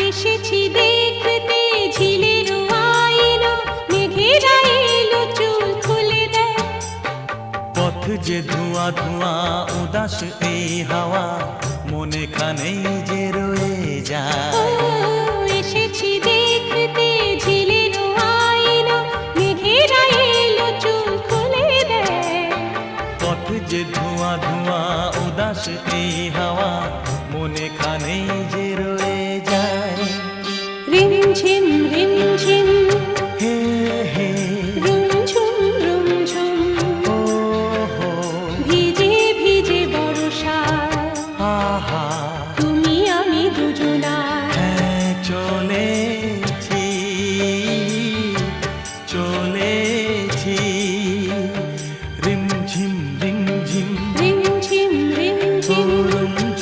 এসেছি দেখতে ঝিলের আইলো, মেঘেরা এলো চুল খুলে দেয়। পথ যে ধোঁয়া ধোঁয়া উদাস এই হাওয়া, মনে খানেই যে রয়ে যায়। এসেছি দেখতে ঝিলের আইলো, মেঘেরা এলো চুল খুলে দেয়। পথ যে ধোঁয়া ধোঁয়া উদাস এই হাওয়া, মনে খানেই যে রয়ে যায়। রিমঝিম রিমঝিম হে হে রুমঝুম রুমঝুম, ও হো ভিজে ভিজে বর্ষা। আহা